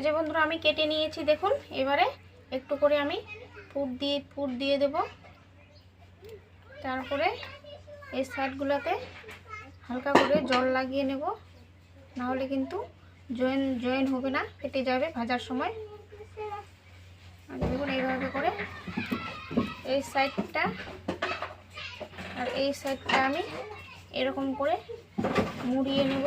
এই যে বন্ধুরা আমি কেটে নিয়েছি দেখুন। এবারে একটু করে আমি পুর দিয়ে দেব। তারপরে এই সাইডগুলোতে হালকা করে জল লাগিয়ে নেব, না হলে কিন্তু জয়েন হবে না, ফেটে যাবে ভাজার সময়। দেখুন এইভাবে করে এই সাইডটা আর এই সাইডটা আমি এরকম করে মুড়িয়ে নেব।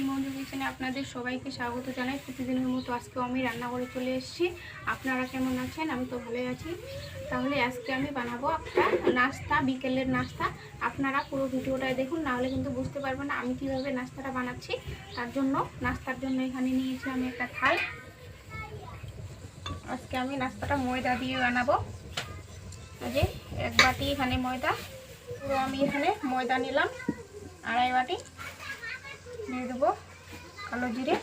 মঞ্জু কিচেনে আপনাদের সবাইকে স্বাগত জানাই। প্রতিদিনের মতো আজকে আমি রান্না করে চলে এসেছি। আপনারা কেমন আছেন? আমি তো ভালোই আছি। তাহলে আজকে আমি বানাবো একটা নাস্তা, বিকেলের নাস্তা। আপনারা পুরো ভিডিওটাই দেখুন, নাহলে কিন্তু বুঝতে পারবেন না আমি কীভাবে নাস্তাটা বানাচ্ছি। নাস্তার জন্য এখানে নিয়েছি আমি একটা থাল। আজকে আমি নাস্তাটা ময়দা দিয়ে বানাবো। এই যে এক বাটি এখানে ময়দা, পুরো আমি এখানে ময়দা নিলাম। আড়াই বাটি দিয়ে দেবো কালো জিরে,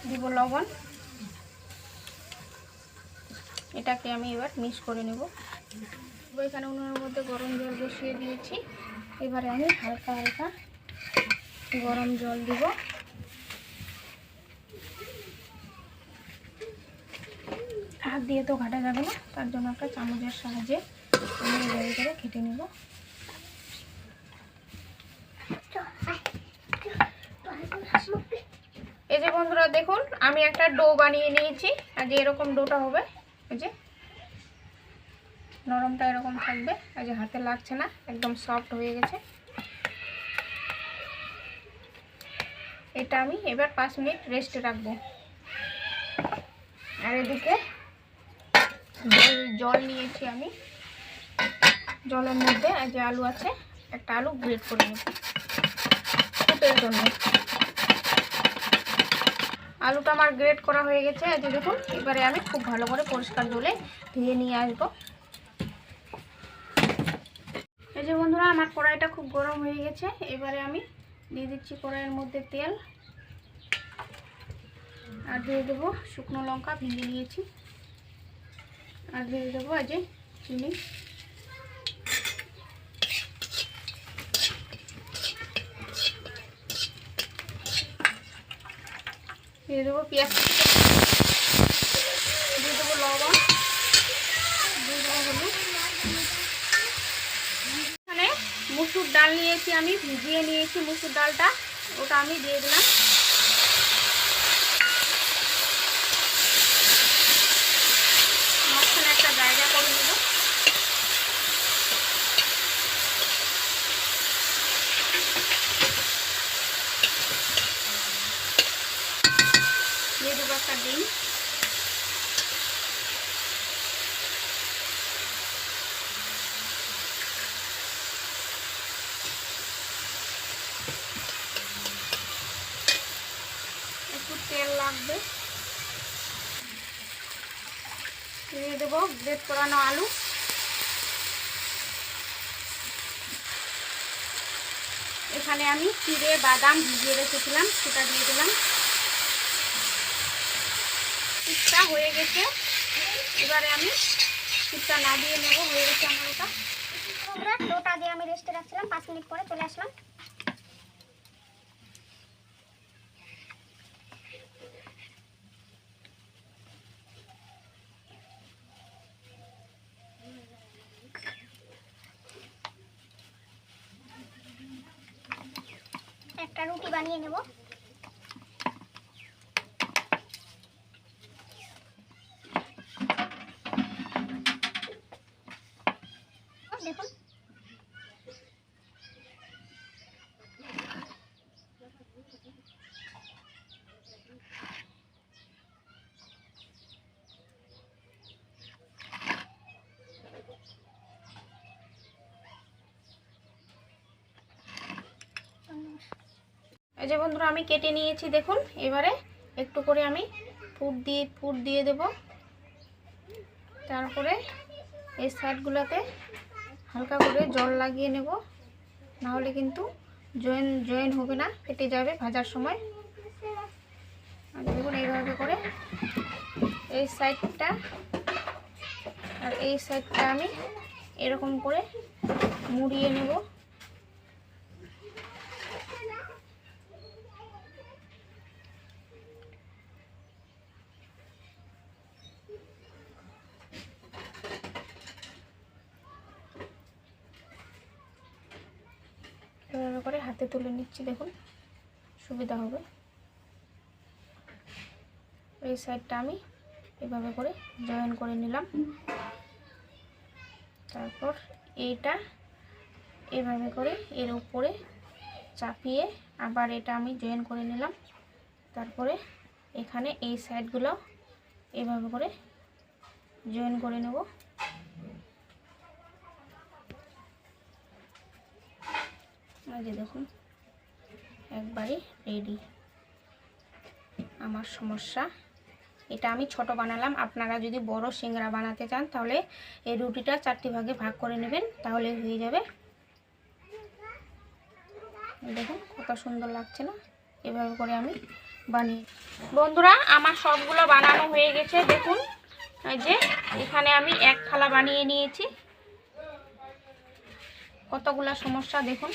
দিব লবণ। এটাকে আমি এবার মিক্স করে নেব। এখানে উনুনের মধ্যে গরম জল বসিয়ে দিয়েছি। এবারে আমি হালকা হালকা গরম জল দিব। হাত দিয়ে তো ঘাটা যাবে না, তার জন্য একটা চামচের সাহায্যে আমি এইভাবে করে ঘেটে নেব। এই যে বন্ধুরা দেখুন আমি একটা ডো বানিয়ে নিয়েছি। আর যে এরকম ডোটা হবে, এই যে নরমটা এরকম থাকবে। এই যে হাতে লাগছে না, একদম সফট হয়ে গেছে। এটা আমি এবার 5 মিনিট রেস্টে রাখবো। আর এদিকে জল নিয়েছি আমি। জলের মধ্যে যে আলু আছে, একটা আলু গ্রেট করে নেব ফুটের জন্য। আলুটা আমার গ্রেট করা হয়ে গেছে। এই যে দেখুন, এবারে আমি খুব ভালো করে পরিষ্কার জলে ধুয়ে নিয়ে আসবো। এই যে বন্ধুরা আমার কড়াইটা খুব গরম হয়ে গেছে। এবারে আমি দিয়ে দিচ্ছি কড়াইয়ের মধ্যে তেল, আর দিয়ে দেবো শুকনো লঙ্কা ভেঙে নিয়েছি, আর দিয়ে দেবো এই যে চিনি, দিয়ে দেবো পেঁয়াজ, দিয়ে দেবো লবণ, দিয়ে দেবো হলুদ। এখানে মুসুর ডাল নিয়েছি আমি, ভিজিয়ে নিয়েছি মুসুর ডালটা, ওটা আমি দিয়ে দিলাম। মাঝখানে একটা জায়গা করে নেব। দিয়ে দেবো একটা ডিম, একটু তেল লাগবে। দিয়ে দেবো গ্রেট করানো আলু, এখানে আমি চিড়ে বাদাম ভিজিয়ে রেখেছিলাম, সেটা দিয়ে দিলাম। পিঠটা হয়ে গেছে, এবারে আমি পিঠটা না দিয়ে নেব। হয়ে গেছে আমার ওটা। ডোটা দিয়ে আমি রেস্টে রাখছিলাম, 5 মিনিট পরে চলে আসলাম। একটা রুটি বানিয়ে নেব। দেখুন এই যে বন্ধুরা আমি কেটে নিয়েছি দেখুন। এবারে একটু করে আমি পুর দিয়ে দেব। তারপরে এই সাইডগুলোতে হালকা করে জল লাগিয়ে নেব, না হলে কিন্তু জয়েন হবে না, ফেটে যাবে ভাজার সময়। এই সাইডটা আর এই সাইডটা আমি এরকম করে মুড়িয়ে নেব। এভাবে করে হাতে তুলে নিচ্ছি, দেখুন সুবিধা হবে। এই সাইডটা আমি এভাবে করে জয়েন করে নিলাম। তারপর এইটা এভাবে করে এর উপরে চাপিয়ে আবার এটা আমি জয়েন করে নিলাম। তারপরে এখানে এই সাইডগুলো এভাবে করে জয়েন করে নেব। এই যে দেখুন একবারই রেডি আমার সমস্যা। এটা আমি ছোট বানালাম, আপনারা যদি বড় সিঙ্গারা বানাতে চান তাহলে এই রুটিটা 4টি ভাগে ভাগ করে নেবেন, তাহলে হয়ে যাবে। দেখুন কত সুন্দর লাগছে না? এভাবে করে আমি বানিয়ে, বন্ধুরা আমার সবগুলো বানানো হয়ে গেছে। দেখুন এই যে এখানে আমি এক থালা বানিয়ে নিয়েছি। কতগুলা সমস্যা দেখুন।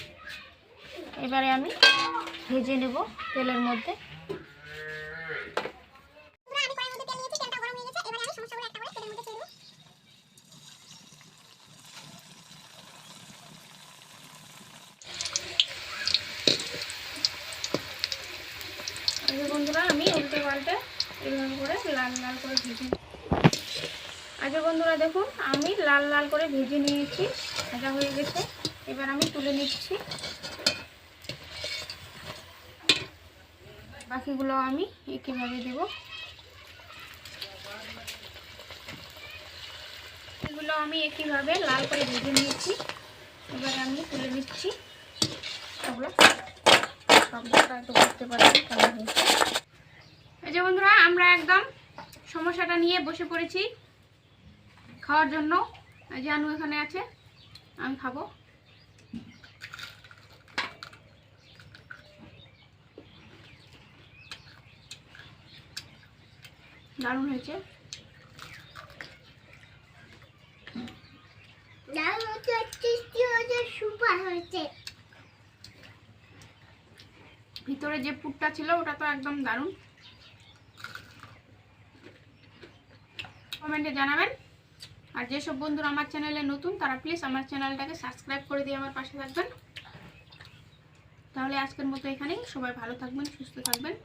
এবারে আমি ভেজে নেব তেলের মধ্যে। বন্ধুরা আমি উল্টে পাল্টে এভাবে করে লাল লাল করে ভেজে, আগে বন্ধুরা দেখুন আমি লাল লাল করে ভেজে নিয়েছি, ভাজা হয়ে গেছে। এবার আমি তুলে নিচ্ছি। বাকিগুলো আমি একইভাবে দেব। এগুলো আমি একইভাবে লাল করে ভেজে নিয়েছি। এবারে আমি তুলে নিচ্ছি সবগুলো। সবগুলো একটু করতে পারছি কেমন হয়েছে। এই যে বন্ধুরা আমরা একদম সমস্যাটা নিয়ে বসে পড়েছি খাওয়ার জন্য। এই যে আনু এখানে আছে, আমি খাবো। দারুণ হয়েছে। ভিতরে যে পুরটা ছিল ওটা তো একদম দারুণ। কমেন্টে জানাবেন। আর যেসব বন্ধুরা আমার চ্যানেলে নতুন তারা প্লিজ আমার চ্যানেলটাকে সাবস্ক্রাইব করে দিয়ে আমার পাশে থাকবেন। তাহলে আজকের মতো এখানেই। সবাই ভালো থাকবেন, সুস্থ থাকবেন।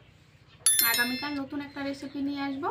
আগামীকাল নতুন একটা রেসিপি নিয়ে আসবো।